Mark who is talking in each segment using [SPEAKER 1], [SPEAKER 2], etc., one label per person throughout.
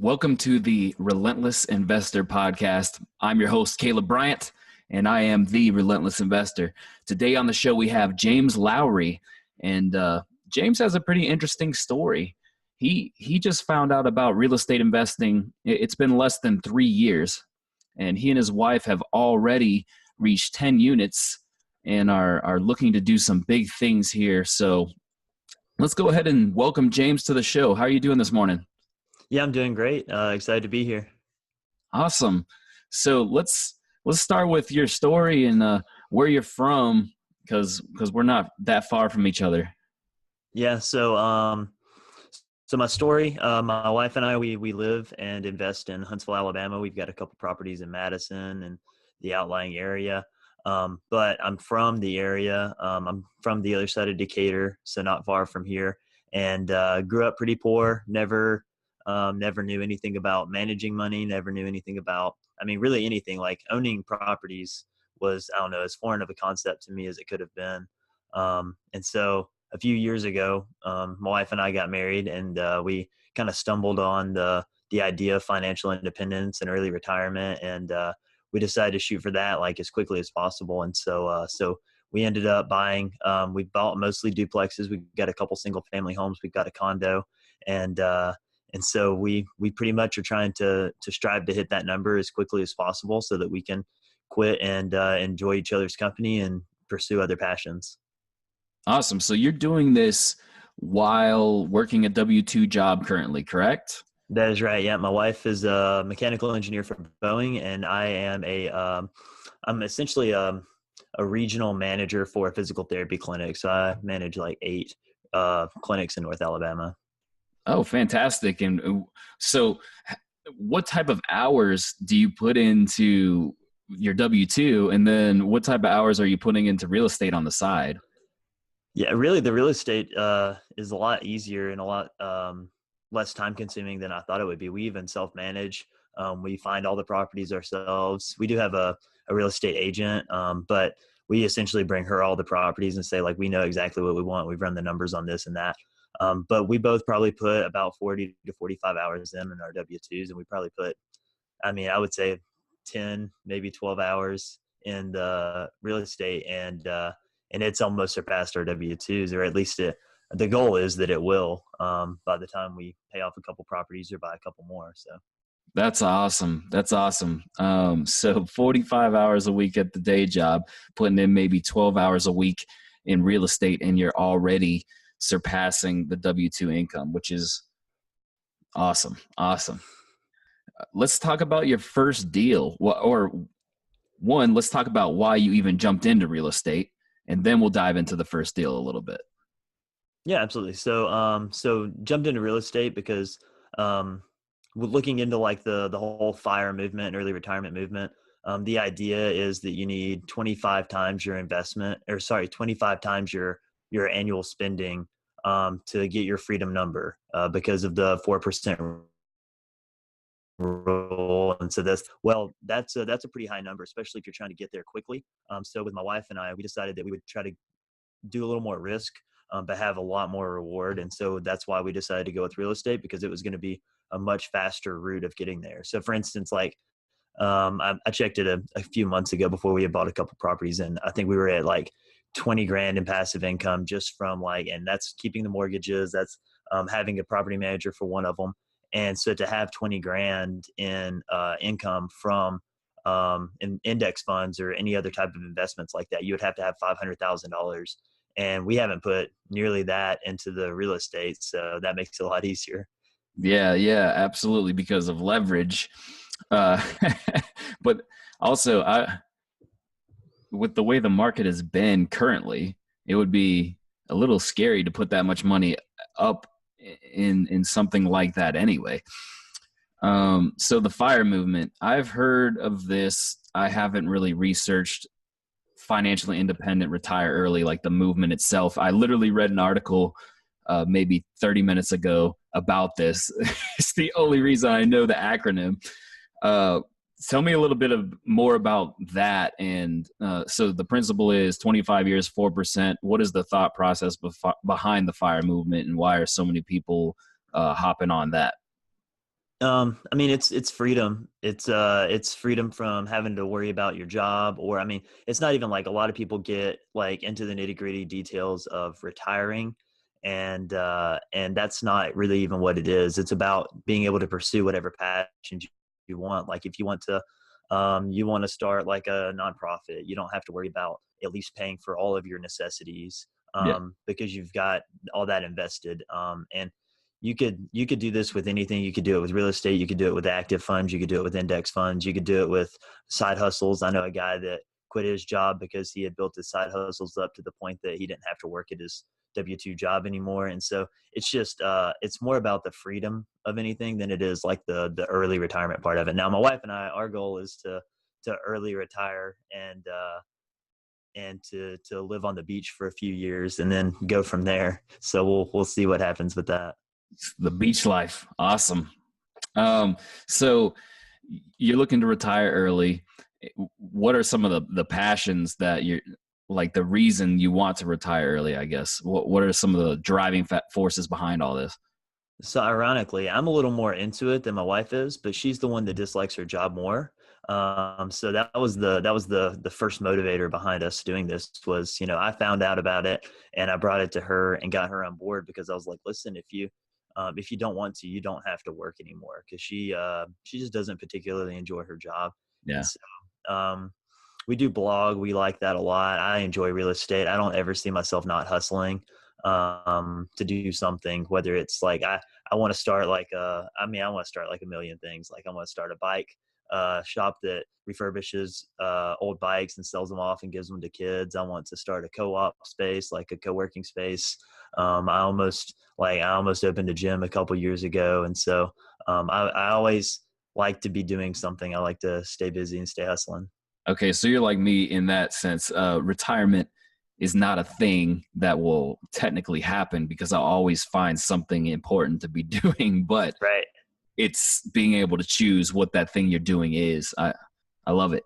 [SPEAKER 1] Welcome to the Relentless Investor Podcast. I'm your host, Caleb Bryant, and I am the Relentless Investor. Today on the show, we have James Lowery, and James has a pretty interesting story. He just found out about real estate investing. It's been less than 3 years, and he and his wife have already reached 10 units and are looking to do some big things here. So let's go ahead and welcome James to the show. How are you doing this morning?
[SPEAKER 2] Yeah, I'm doing great. Excited to be here.
[SPEAKER 1] Awesome. So let's start with your story and where you're from, because we're not that far from each other.
[SPEAKER 2] Yeah. So my story. My wife and I, we live and invest in Huntsville, Alabama. We've got a couple properties in Madison and the outlying area. But I'm from the area. I'm from the other side of Decatur, so not far from here. And grew up pretty poor. Never knew anything about managing money, never knew anything about, really anything. Like owning properties was, I don't know, as foreign of a concept to me as it could have been. And so a few years ago, my wife and I got married, and we kind of stumbled on the idea of financial independence and early retirement. And we decided to shoot for that like as quickly as possible. And so we ended up buying, we bought mostly duplexes. We got a couple single family homes. We've got a condo, and so we pretty much are trying to strive to hit that number as quickly as possible so that we can quit and enjoy each other's company and pursue other passions.
[SPEAKER 1] Awesome. So you're doing this while working a W-2 job currently, correct?
[SPEAKER 2] That is right. Yeah. My wife is a mechanical engineer for Boeing, and I am I'm essentially a regional manager for a physical therapy clinic. So I manage like 8 clinics in North Alabama.
[SPEAKER 1] Oh, fantastic. And so what type of hours do you put into your W-2? And then what type of hours are you putting into real estate on the side?
[SPEAKER 2] Yeah, really the real estate is a lot easier and a lot less time consuming than I thought it would be. We even self-manage. We find all the properties ourselves. We do have a real estate agent, but we essentially bring her all the properties and say, like, we know exactly what we want. We've run the numbers on this and that. But we both probably put about 40 to 45 hours in our W-2s, and we probably put, I would say 10, maybe 12 hours in the real estate, and it's almost surpassed our W-2s, or at least the goal is that it will by the time we pay off a couple properties or buy a couple more. So
[SPEAKER 1] That's awesome. That's awesome. So 45 hours a week at the day job, putting in maybe 12 hours a week in real estate, and you're already surpassing the W-2 income, which is awesome. Awesome. Let's talk about your first deal. Let's talk about why you even jumped into real estate, and then we'll dive into the first deal a little bit.
[SPEAKER 2] yeah, absolutely. So jumped into real estate because we're looking into like the whole FIRE movement and early retirement movement. The idea is that you need 25 times your 25 times your annual spending to get your freedom number because of the 4% rule. And so that's a pretty high number, especially if you're trying to get there quickly. So with my wife and I, we decided that we would try to do a little more risk, but have a lot more reward. And so that's why we decided to go with real estate, because it was going to be a much faster route of getting there. So for instance, like I checked it a few months ago before we had bought a couple properties, and I think we were at like 20 grand in passive income just from and that's keeping the mortgages. That's having a property manager for one of them. And so to have 20 grand in income from in index funds or any other type of investments like that, you would have to have $500,000. And we haven't put nearly that into the real estate. So that makes it a lot easier.
[SPEAKER 1] Yeah, absolutely, because of leverage. But also, with the way the market has been currently, it would be a little scary to put that much money up in something like that anyway. So the FIRE movement, I've heard of this. I haven't really researched financially independent, retire early, like the movement itself. I literally read an article maybe 30 minutes ago about this. It's the only reason I know the acronym. Tell me a little bit more about that. And so the principle is 25 years, 4%. What is the thought process behind the FIRE movement, and why are so many people hopping on that?
[SPEAKER 2] I mean, it's freedom. It's freedom from having to worry about your job, or I mean, it's not even like a lot of people get like into the nitty gritty details of retiring, and that's not really even what it is. It's about being able to pursue whatever passions you want. Like if you want to start like a nonprofit, you don't have to worry about at least paying for all of your necessities,
[SPEAKER 1] Yeah.
[SPEAKER 2] because you've got all that invested. And you could do this with anything. You could do it with real estate. You could do it with active funds. You could do it with index funds. You could do it with side hustles. I know a guy that quit his job because he had built his side hustles up to the point that he didn't have to work at his W-2 job anymore. And so it's just it's more about the freedom of anything than it is like the early retirement part of it. Now, my wife and I, our goal is to early retire and to live on the beach for a few years and then go from there. So we'll see what happens with that.
[SPEAKER 1] The beach life. Awesome. Um, so you're looking to retire early. What are some of the passions that you're like the reason you want to retire early, I guess? What are some of the driving forces behind all this?
[SPEAKER 2] So ironically, I'm a little more into it than my wife is, but she's the one that dislikes her job more. So that was the first motivator behind us doing this was, I found out about it and I brought it to her and got her on board because I was like, listen, if you don't want to, you don't have to work anymore, because she just doesn't particularly enjoy her job. And
[SPEAKER 1] Yeah.
[SPEAKER 2] so we do blog. We like that a lot. I enjoy real estate. I don't ever see myself not hustling to do something, whether it's like I want to start like I want to start like a million things. Like I want to start a bike shop that refurbishes old bikes and sells them off and gives them to kids. I want to start a co-op space, like a co-working space. I almost opened a gym a couple years ago, and so I always like to be doing something. I like to stay busy and stay hustling.
[SPEAKER 1] Okay, so you're like me in that sense. Retirement is not a thing that will technically happen because I'll always find something important to be doing, but
[SPEAKER 2] Right.
[SPEAKER 1] it's being able to choose what that thing you're doing is. I love it.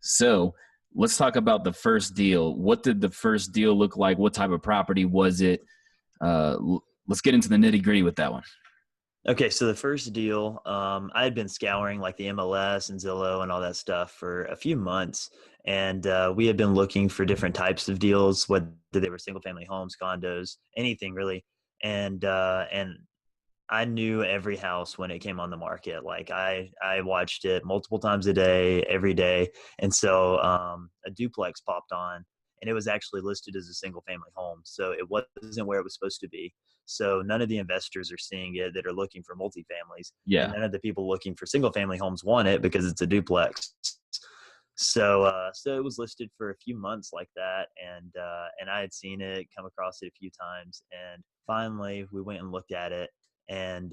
[SPEAKER 1] So let's talk about the first deal. What did the first deal look like? What type of property was it? Let's get into the nitty gritty with that one.
[SPEAKER 2] Okay, so the first deal, I had been scouring like the MLS and Zillow and all that stuff for a few months, and we had been looking for different types of deals, whether they were single family homes, condos, anything really. And I knew every house when it came on the market. Like I watched it multiple times a day, every day. And so a duplex popped on, and it was actually listed as a single family home. So it wasn't where it was supposed to be. So none of the investors are seeing it that are looking for multifamilies, and
[SPEAKER 1] Yeah.
[SPEAKER 2] none of the people looking for single family homes want it because it's a duplex. So it was listed for a few months like that, and I had seen it, come across it a few times, and finally we went and looked at it, and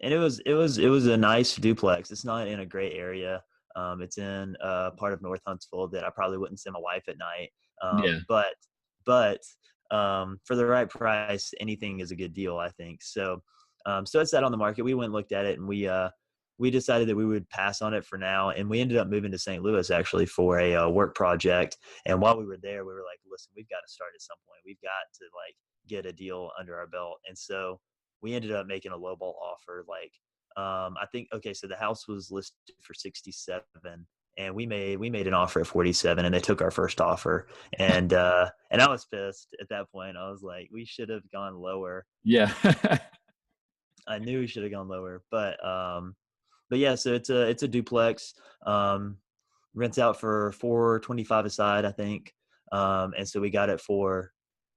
[SPEAKER 2] it was a nice duplex. It's not in a great area. It's in a part of North Huntsville that I probably wouldn't send my wife at night.
[SPEAKER 1] Yeah.
[SPEAKER 2] But for the right price, anything is a good deal, I think. So it's sat on the market. We went and looked at it, and we decided that we would pass on it for now. And we ended up moving to St. Louis actually for a work project. And while we were there, we were like, listen, we've got to start at some point. We've got to like get a deal under our belt. And so we ended up making a lowball offer. Like, I think, okay, so the house was listed for 67, and we made an offer at 47, and they took our first offer. And I was pissed at that point. I was like, we should have gone lower.
[SPEAKER 1] Yeah.
[SPEAKER 2] I knew we should have gone lower, but yeah, so it's a duplex. Rents out for 425 a side, I think. And so we got it for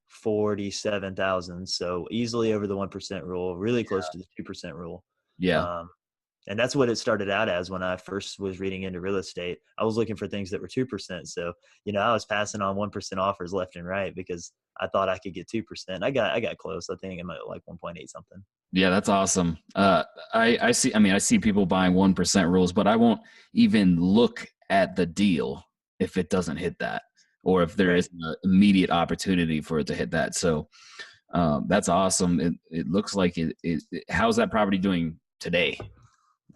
[SPEAKER 2] 47,000. So easily over the 1% rule, really close to the 2% rule.
[SPEAKER 1] Yeah.
[SPEAKER 2] Um, and that's what it started out as when I first was reading into real estate. I was looking for things that were 2%. So, I was passing on 1% offers left and right because I thought I could get 2%. I got close. I think I'm at like 1.8 something.
[SPEAKER 1] Yeah, that's awesome. I see. I mean, I see people buying 1% rules, but I won't even look at the deal if it doesn't hit that, or if there
[SPEAKER 2] Right.
[SPEAKER 1] is an immediate opportunity for it to hit that. So that's awesome. It looks like how's that property doing today?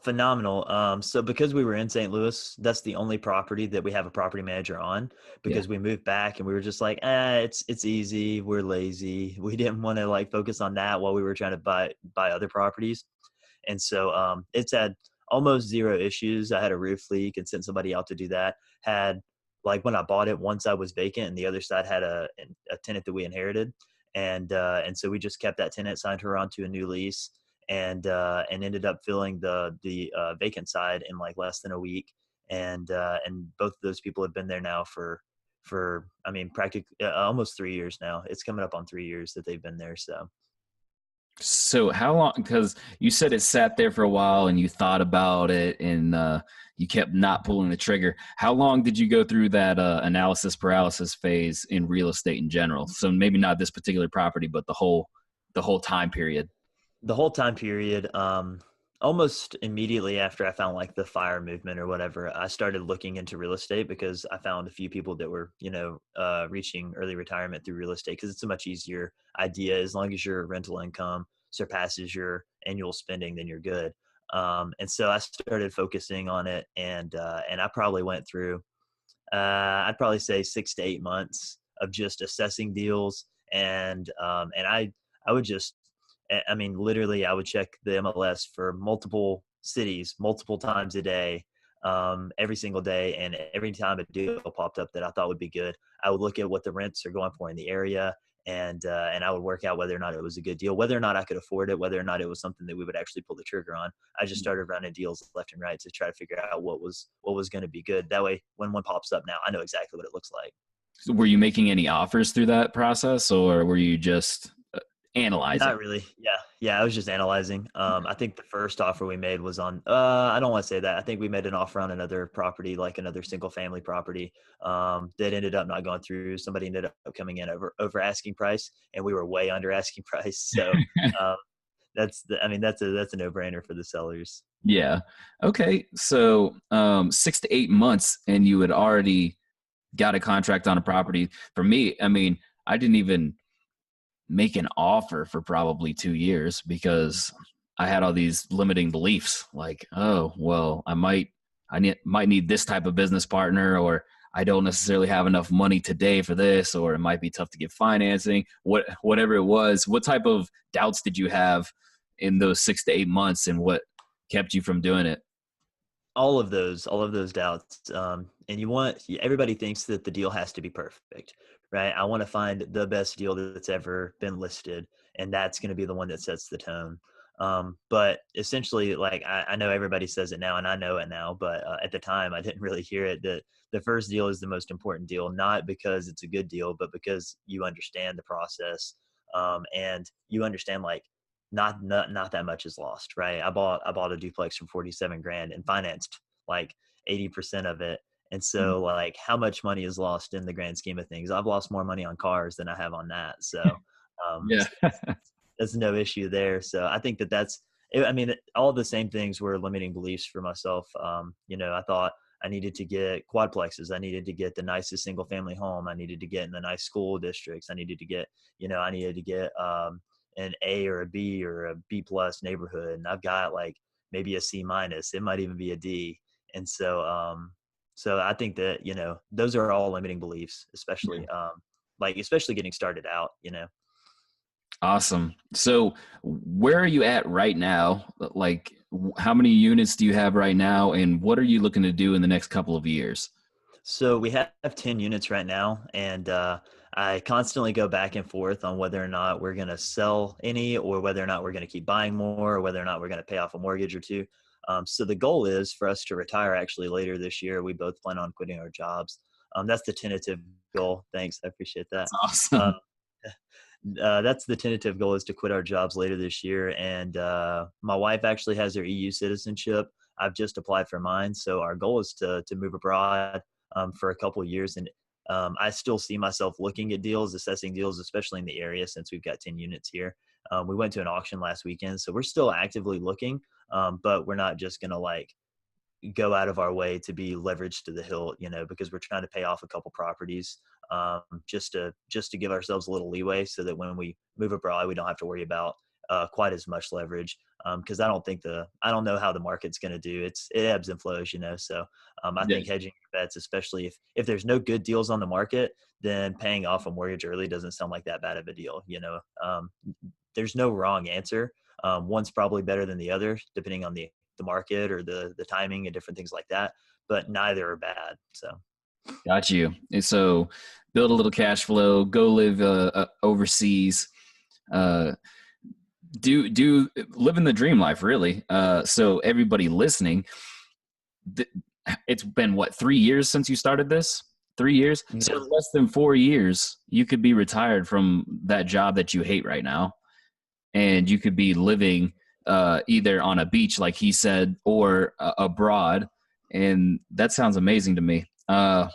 [SPEAKER 2] Phenomenal. So because we were in St. Louis, that's the only property that we have a property manager on,
[SPEAKER 1] Yeah.
[SPEAKER 2] because we moved back and we were just like, it's easy. We're lazy. We didn't want to like focus on that while we were trying to buy other properties. And so it's had almost zero issues. I had a roof leak and sent somebody out to do that. Had like when I bought it, one side was vacant and the other side had a tenant that we inherited. And so we just kept that tenant, signed her onto a new lease, and ended up filling the vacant side in like less than a week. And both of those people have been there now for I mean practically almost 3 years now. It's coming up on 3 years that they've been there. So
[SPEAKER 1] So how long? Because you said it sat there for a while, and you thought about it, and you kept not pulling the trigger. How long did you go through that analysis paralysis phase in real estate in general? So maybe not this particular property, but the whole time period.
[SPEAKER 2] the whole time period, almost immediately after I found like the fire movement or whatever, I started looking into real estate because I found a few people that were, reaching early retirement through real estate because it's a much easier idea. As long as your rental income surpasses your annual spending, then you're good. And so I started focusing on it, and I probably went through I'd probably say 6 to 8 months of just assessing deals, and I would just, I mean, literally, I would check the MLS for multiple cities, multiple times a day, every single day, and every time a deal popped up that I thought would be good, I would look at what the rents are going for in the area. And I would work out whether or not it was a good deal, whether or not I could afford it, whether or not it was something that we would actually pull the trigger on. I just started running deals left and right to try to figure out what was going to be good. That way, when one pops up now, I know exactly what it looks like.
[SPEAKER 1] So were you making any offers through that process, or were you just analyzing?
[SPEAKER 2] Not really. Yeah. Yeah. I was just analyzing. I think the first offer we made was on, I don't want to say that. I think we made an offer on another property, like another single family property, that ended up not going through. Somebody ended up coming in over asking price, and we were way under asking price. So, um, I mean, that's a no brainer for the sellers.
[SPEAKER 1] Yeah. Okay. So 6 to 8 months, and you had already got a contract on a property. For me, I mean, I didn't even make an offer for probably 2 years because I had all these limiting beliefs like, oh, well, might need this type of business partner, or I don't necessarily have enough money today for this, or it might be tough to get financing, whatever it was. What type of doubts did you have in those 6 to 8 months, and what kept you from doing it?
[SPEAKER 2] All of those doubts. And everybody thinks that the deal has to be perfect, right? I want to find the best deal that's ever been listed, and that's going to be the one that sets the tone. But essentially, like I know everybody says it now, and I know it now, but at the time I didn't really hear it. That the first deal is the most important deal, not because it's a good deal, but because you understand the process, and you understand like not that much is lost, right? I bought a duplex for 47 grand and financed like 80% of it. And
[SPEAKER 1] Mm.
[SPEAKER 2] so like how much money is lost in the grand scheme of things? I've lost more money on cars than I have on that. So
[SPEAKER 1] Yeah.
[SPEAKER 2] that's no issue there. So I think I mean, all the same things were limiting beliefs for myself. I thought I needed to get quadplexes. I needed to get the nicest single family home. I needed to get in the nice school districts. I needed to get an A or a B or a B plus neighborhood. And I've got like maybe a C minus. It might even be a D. And so I think that, those are all limiting beliefs, especially, especially getting started out.
[SPEAKER 1] Awesome. So, where are you at right now? Like, how many units do you have right now, and what are you looking to do in the next couple of years?
[SPEAKER 2] So we have 10 units right now, and I constantly go back and forth on whether or not we're going to sell any, or whether or not we're going to keep buying more, or whether or not we're going to pay off a mortgage or two. So the goal is for us to retire actually later this year. We both plan on quitting our jobs. That's the tentative goal. Thanks, I appreciate that.
[SPEAKER 1] That's
[SPEAKER 2] Uh,
[SPEAKER 1] awesome.
[SPEAKER 2] that's the tentative goal, is to quit our jobs later this year. And my wife actually has her EU citizenship. I've just applied for mine. So our goal is to move abroad for a couple of years. And I still see myself looking at deals, assessing deals, especially in the area since we've got 10 units here. We went to an auction last weekend, so we're still actively looking, but we're not just going to like go out of our way to be leveraged to the hilt, because we're trying to pay off a couple properties, just to give ourselves a little leeway so that when we move abroad, we don't have to worry about quite as much leverage. Because I don't know how the market's going to do. It ebbs and flows. So I
[SPEAKER 1] Yeah.
[SPEAKER 2] think hedging your bets, especially if there's no good deals on the market, then paying off a mortgage early doesn't sound like that bad of a deal. There's no wrong answer. One's probably better than the other, depending on the market or the timing and different things like that. But neither are bad. So
[SPEAKER 1] Got you. And so build a little cash flow, go live overseas, uh, do living the dream life, really. So everybody listening, th- it's been what, 3 years since you started this? 3 years. So
[SPEAKER 2] yeah,
[SPEAKER 1] in less than 4 years, you could be retired from that job that you hate right now, and you could be living either on a beach, like he said, or abroad. And that sounds amazing to me. A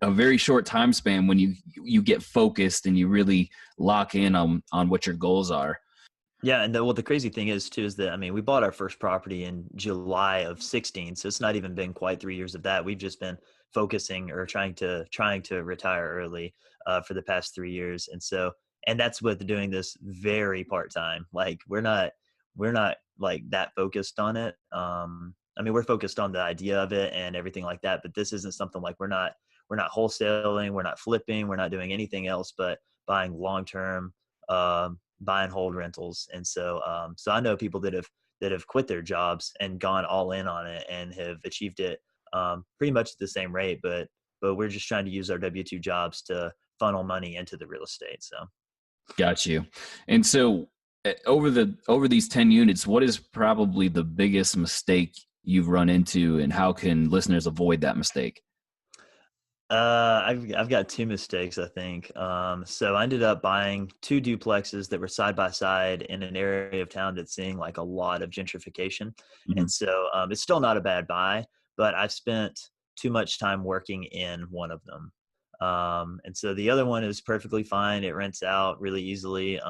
[SPEAKER 1] very short time span when you get focused and you really lock in on what your goals are.
[SPEAKER 2] yeah, and the crazy thing is too is that I mean we bought our first property in July of 16, so it's not even been quite 3 years of that. We've just been focusing or trying to retire early for the past 3 years, and that's with doing this very part time. Like we're not like that focused on it. I mean we're focused on the idea of it and everything like that, but this isn't something like we're not wholesaling, we're not flipping, we're not doing anything else but buying long term. Buy and hold rentals. And so I know people that have quit their jobs and gone all in on it and have achieved it pretty much at the same rate. But we're just trying to use our W-2 jobs to funnel money into the real estate. So
[SPEAKER 1] Got you. And so over these 10 units, what is probably the biggest mistake you've run into, and how can listeners avoid that mistake?
[SPEAKER 2] I've got two mistakes, I think. So I ended up buying two duplexes that were side by side in an area of town that's seeing like a lot of gentrification,
[SPEAKER 1] Mhm.
[SPEAKER 2] and so it's still not a bad buy, but I've spent too much time working in one of them, and so the other one is perfectly fine. It rents out really easily,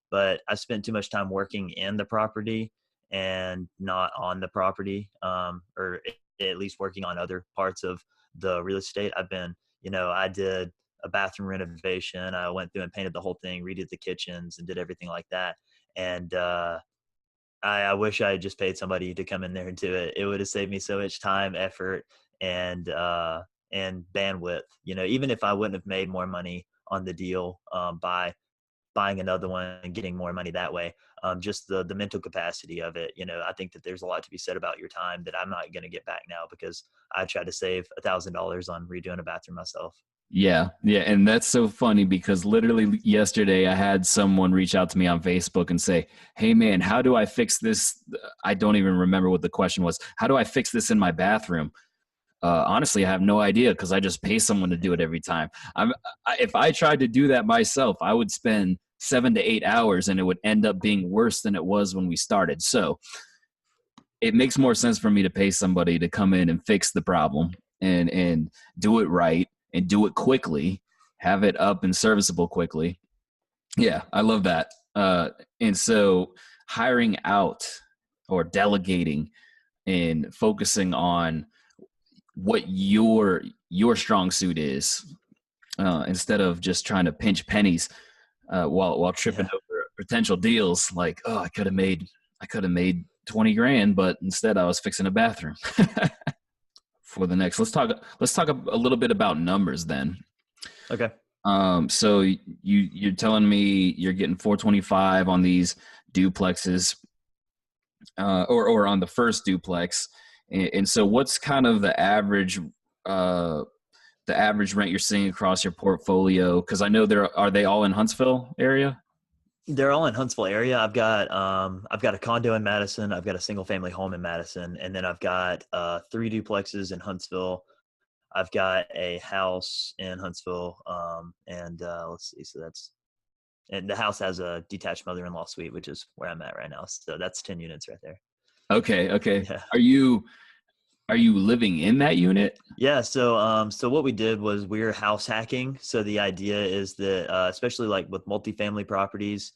[SPEAKER 2] but I spent too much time working in the property and not on the property, or at least working on other parts of the real estate. I did a bathroom renovation. I went through and painted the whole thing, redid the kitchens, and did everything like that. And I wish I had just paid somebody to come in there and do it. It would have saved me so much time, effort, and bandwidth. Even if I wouldn't have made more money on the deal by buying another one and getting more money that way. Just the mental capacity of it. I think that there's a lot to be said about your time that I'm not going to get back now because I tried to save $1,000 on redoing a bathroom myself.
[SPEAKER 1] Yeah, yeah, and that's so funny because literally yesterday I had someone reach out to me on Facebook and say, "Hey man, how do I fix this?" I don't even remember what the question was. How do I fix this in my bathroom? Honestly, I have no idea because I just pay someone to do it every time. If I tried to do that myself, I would spend 7 to 8 hours, and it would end up being worse than it was when we started. So it makes more sense for me to pay somebody to come in and fix the problem and do it right and do it quickly, have it up and serviceable quickly. Yeah, I love that. And so hiring out or delegating and focusing on what your strong suit is, instead of just trying to pinch pennies while tripping
[SPEAKER 2] Yeah.
[SPEAKER 1] over potential deals. Like, oh, I could have made 20 grand, but instead I was fixing a bathroom. For the next, let's talk a little bit about numbers then.
[SPEAKER 2] Okay.
[SPEAKER 1] So you're telling me you're getting 425 on these duplexes, or on the first duplex, and so what's kind of uh, the average rent you're seeing across your portfolio? Because I know are they all in Huntsville area?
[SPEAKER 2] They're all in Huntsville area. I've got a condo in Madison. I've got a single family home in Madison, and then I've got three duplexes in Huntsville. I've got a house in Huntsville, and let's see. And the house has a detached mother-in-law suite, which is where I'm at right now. So that's 10 units right there.
[SPEAKER 1] Okay, okay.
[SPEAKER 2] Yeah.
[SPEAKER 1] Are you living in that unit?
[SPEAKER 2] Yeah. So what we did was we were house hacking. So the idea is that, especially like with multifamily properties,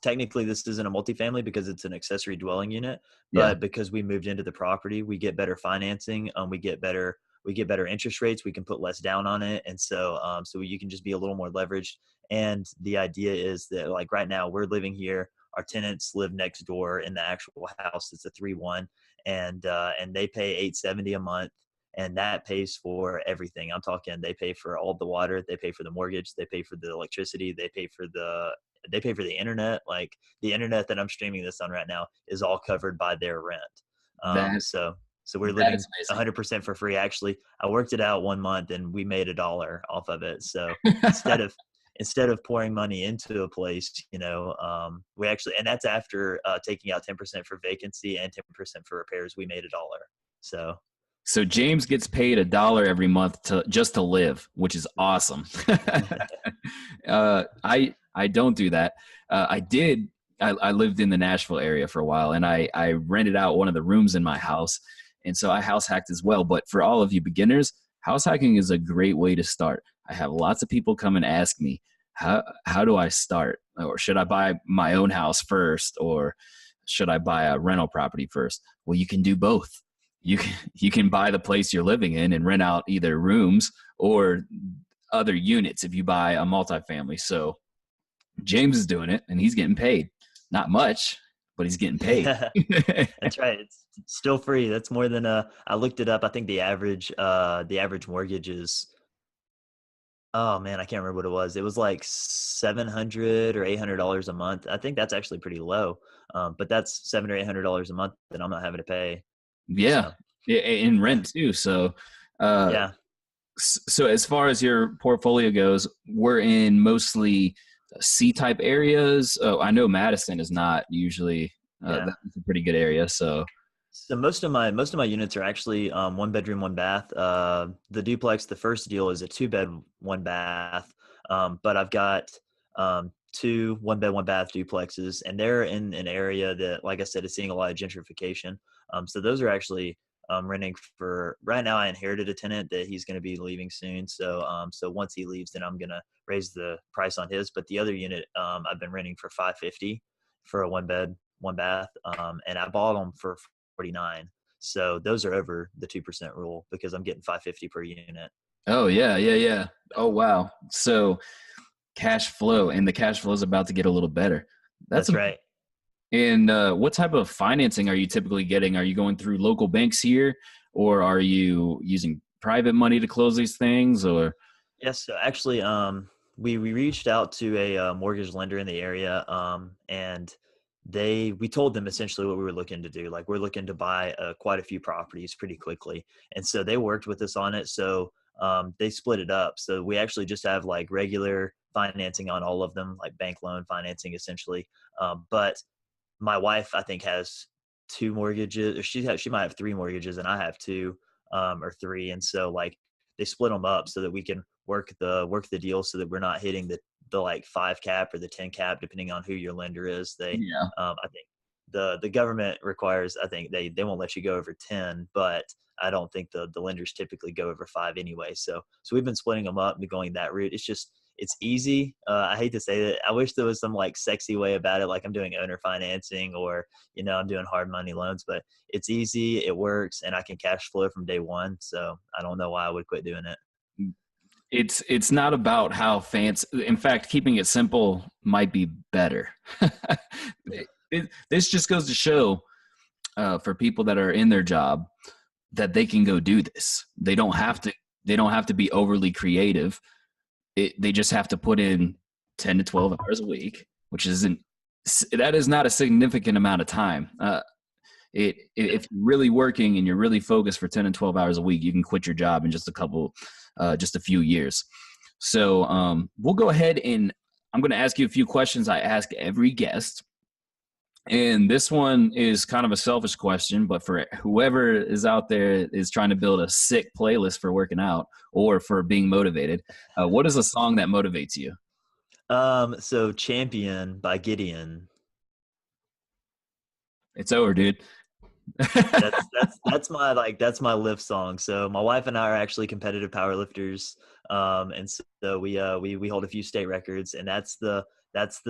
[SPEAKER 2] technically this isn't a multifamily because it's an accessory dwelling unit,
[SPEAKER 1] Yeah.
[SPEAKER 2] but because we moved into the property, we get better financing. We get better interest rates. We can put less down on it. And so you can just be a little more leveraged. And the idea is that like right now we're living here. Our tenants live next door in the actual house. It's a 3-1, and they pay 870 a month, and that pays for everything. I'm talking they pay for all the water, they pay for the mortgage, they pay for the electricity, they pay for the they pay for the internet. Like the internet that I'm streaming this on right now is all covered by their rent.
[SPEAKER 1] That
[SPEAKER 2] So we're
[SPEAKER 1] that
[SPEAKER 2] living
[SPEAKER 1] is amazing.
[SPEAKER 2] 100% for free. Actually, I worked it out one month and we made $1 off of it. So instead of instead of pouring money into a place, we actually, and that's after taking out 10% for vacancy and 10% for repairs, we made $1. So
[SPEAKER 1] So James gets paid $1 every month to just to live, which is awesome. I don't do that. I did. I lived in the Nashville area for a while, and I rented out one of the rooms in my house, and so I house hacked as well. But for all of you beginners, house hacking is a great way to start. I have lots of people come and ask me, how do I start, or should I buy my own house first, or should I buy a rental property first? Well, you can do both. You can buy the place you're living in and rent out either rooms or other units if you buy a multifamily. So James is doing it and he's getting paid. Not much, but he's getting paid.
[SPEAKER 2] yeah, that's right. It's still free. That's more than I looked it up. I think the average mortgage is, oh man, I can't remember what it was. It was like $700 or $800 a month. I think that's actually pretty low. But that's $700 or $800 a month that I'm not having to pay.
[SPEAKER 1] Yeah,
[SPEAKER 2] So
[SPEAKER 1] in
[SPEAKER 2] yeah,
[SPEAKER 1] rent too. So, uh,
[SPEAKER 2] yeah,
[SPEAKER 1] so as far as your portfolio goes, we're in mostly C-type areas. Oh, I know Madison is not usually.
[SPEAKER 2] yeah.
[SPEAKER 1] That's a pretty good area. So,
[SPEAKER 2] So most of my units are actually 1 bedroom, 1 bath. The duplex, the first deal is a 2 bed, 1 bath. But I've got two 1 bed, 1 bath duplexes, and they're in an area that, like I said, is seeing a lot of gentrification. So those are actually renting for right now. I inherited a tenant that he's going to be leaving soon. So once he leaves, then I'm going to raise the price on his. But the other unit I've been renting for 550 for a 1 bed, 1 bath, and I bought them for 49. So those are over the 2% rule because I'm getting 550 per unit.
[SPEAKER 1] oh yeah, yeah, yeah. Oh wow. So cash flow, and the cash flow is about to get a little better. That's
[SPEAKER 2] That's right.
[SPEAKER 1] And what type of financing are you typically getting? Are you going through local banks here, or are you using private money to close these things? Or
[SPEAKER 2] Yes. So actually, we reached out to a mortgage lender in the area, and we told them essentially what we were looking to do. Like we're looking to buy quite a few properties pretty quickly, and so they worked with us on it. So they split it up. So we actually just have like regular financing on all of them, like bank loan financing essentially. But my wife, I think, has two mortgages. Or she might have three mortgages, and I have two or three. And so like they split them up so that we can work the deal so that we're not hitting the like 5 cap or the 10 cap depending on who your lender is.
[SPEAKER 1] yeah,
[SPEAKER 2] I think the government requires, I think they won't let you go over 10, but I don't think the lenders typically go over 5 anyway. So we've been splitting them up and going that route. It's easy. I hate to say that. I wish there was some like sexy way about it, like I'm doing owner financing or I'm doing hard money loans. But it's easy, it works, and I can cash flow from day one. So I don't know why I would quit doing it.
[SPEAKER 1] it's not about how fancy. In fact, keeping it simple might be better. This just goes to show for people that are in their job that they can go do this. They don't have to. They don't have to be overly creative. They just have to put in 10 to 12 hours a week, which that is not a significant amount of time. If you're really working and you're really focused for 10 and 12 hours a week, you can quit your job in just a few years. So we'll go ahead and I'm going to ask you a few questions I ask every guest. And this one is kind of a selfish question, but for whoever is out there is trying to build a sick playlist for working out or for being motivated, what is a song that motivates you?
[SPEAKER 2] So Champion by Gideon.
[SPEAKER 1] It's over, dude.
[SPEAKER 2] That's my lift song. So my wife and I are actually competitive powerlifters, and so we hold a few state records, and that's the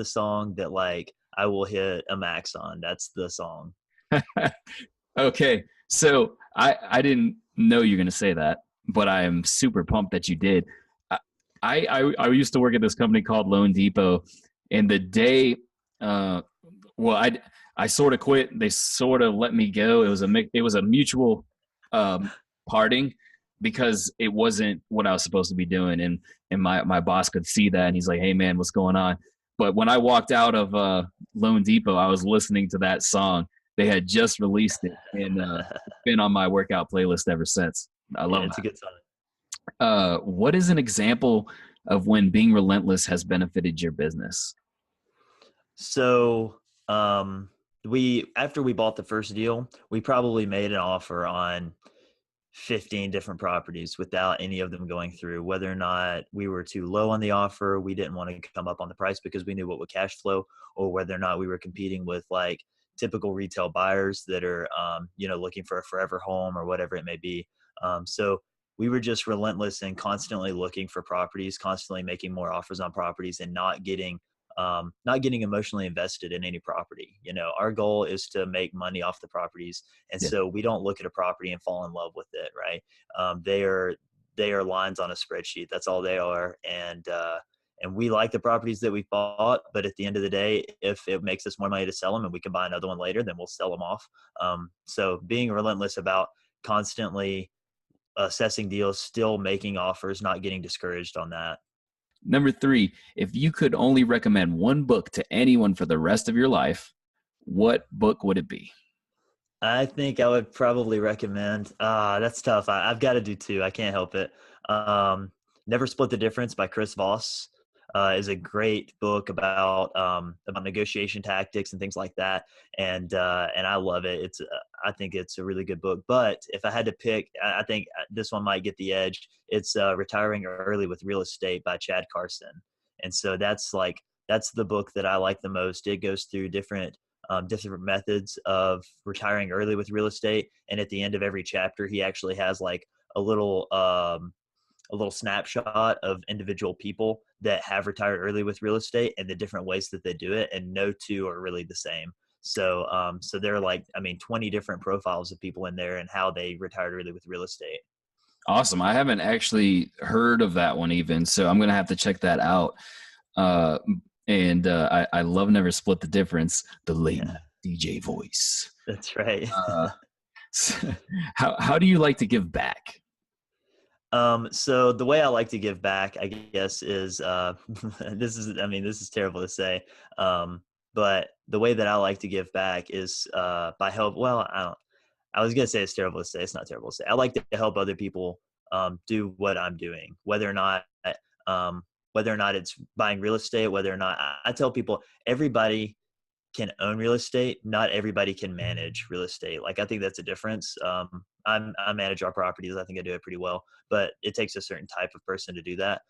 [SPEAKER 2] song that like I will hit a max on. That's the song.
[SPEAKER 1] Okay, so I didn't know you were going to say that, but I am super pumped that you did. I I used to work at this company called Loan Depot, and the day, well, I sort of quit. They sort of let me go. It was a mutual parting because it wasn't what I was supposed to be doing, and my boss could see that, and he's like, "Hey man, what's going on?" But when I walked out of Loan Depot, I was listening to that song. They had just released it, and it's been on my workout playlist ever since. I
[SPEAKER 2] Yeah,
[SPEAKER 1] love
[SPEAKER 2] it's a
[SPEAKER 1] that.
[SPEAKER 2] good song.
[SPEAKER 1] What is an example of when being relentless has benefited your business?
[SPEAKER 2] So we after we bought the first deal, we probably made an offer on 15 different properties without any of them going through. Whether or not we were too low on the offer, we didn't want to come up on the price because we knew what would cash flow, or whether or not we were competing with like typical retail buyers that are looking for a forever home or whatever it may be. So we were just relentless and constantly looking for properties, constantly making more offers on properties, and not getting emotionally invested in any property. Our goal is to make money off the properties, and
[SPEAKER 1] Yeah.
[SPEAKER 2] so we don't look at a property and fall in love with it, right? They are lines on a spreadsheet. That's all they are, and we like the properties that we bought. But at the end of the day, if it makes us more money to sell them and we can buy another one later, then we'll sell them off. So being relentless about constantly assessing deals, still making offers, not getting discouraged on that.
[SPEAKER 1] Number three, if you could only recommend one book to anyone for the rest of your life, what book would it be?
[SPEAKER 2] I think I would probably recommend. That's tough. I've got to do two. I can't help it. Um, Never Split the Difference by Chris Voss is a great book about negotiation tactics and things like that, and I love it. I think it's a really good book. But if I had to pick, I think this one might get the edge. It's Retiring Early with Real Estate by Chad Carson, and so that's the book that I like the most. It goes through different methods of retiring early with real estate. And at the end of every chapter, he actually has like a little snapshot of individual people that have retired early with real estate and the different ways that they do it. And no two are really the same. So there are 20 different profiles of people in there and how they retired early with real estate.
[SPEAKER 1] Awesome. I haven't actually heard of that one even, so I'm going to have to check that out. Uh, and I love Never Split the Difference, the late
[SPEAKER 2] Yeah,
[SPEAKER 1] night DJ voice.
[SPEAKER 2] that's right.
[SPEAKER 1] Uh, how do you like to give back?
[SPEAKER 2] So the way I like to give back, I guess, is this is terrible to say. But the way that I like to give back is by help. Well, I was gonna say it's terrible to say. It's not terrible to say. I like to help other people do what I'm doing, um, whether or not it's buying real estate, whether or not I tell people everybody can own real estate. Not everybody can manage real estate. Like, I think that's a difference. I manage our properties. I think I do it pretty well, but it takes a certain type of person to do that.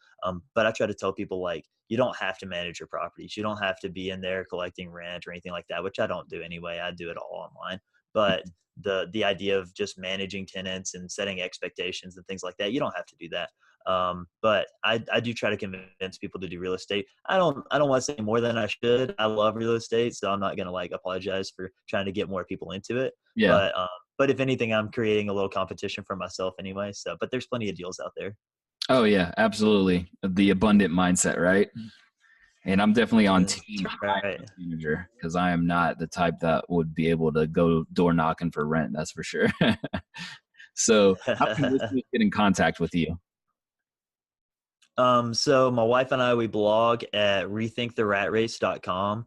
[SPEAKER 2] But I try to tell people, like, you don't have to manage your properties. You don't have to be in there collecting rent or anything like that, which I don't do anyway. I do it all online. But the idea of just managing tenants and setting expectations and things like that, you don't have to do that. But I do try to convince people to do real estate. I don't want to say more than I should. I love real estate, so I'm not gonna like apologize for trying to get more people into it.
[SPEAKER 1] Yeah.
[SPEAKER 2] But if anything, I'm creating a little competition for myself anyway. So, but there's plenty of deals out there.
[SPEAKER 1] Oh yeah, absolutely. The abundant mindset, right? And I'm definitely on
[SPEAKER 2] That's
[SPEAKER 1] team high
[SPEAKER 2] right.
[SPEAKER 1] manager because I am not the type that would be able to go door knocking for rent. That's for sure. So, how can listeners get in contact with you?
[SPEAKER 2] So my wife and I, we blog at rethinktherratrace.com.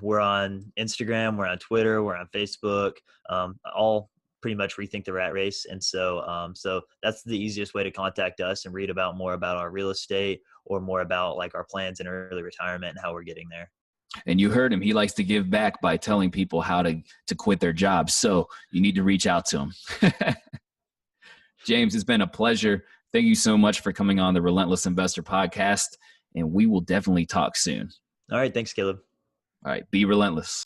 [SPEAKER 2] We're on Instagram, we're on Twitter, we're on Facebook, all pretty much Rethink the Rat Race. And so that's the easiest way to contact us and read about more about our real estate or more about like our plans in early retirement and how we're getting there.
[SPEAKER 1] And you heard him. He likes to give back by telling people how to quit their jobs. So you need to reach out to him. James, it's been a pleasure. Thank you so much for coming on the Relentless Investor podcast. And we will definitely talk soon.
[SPEAKER 2] All right. Thanks, Caleb.
[SPEAKER 1] All right. Be relentless.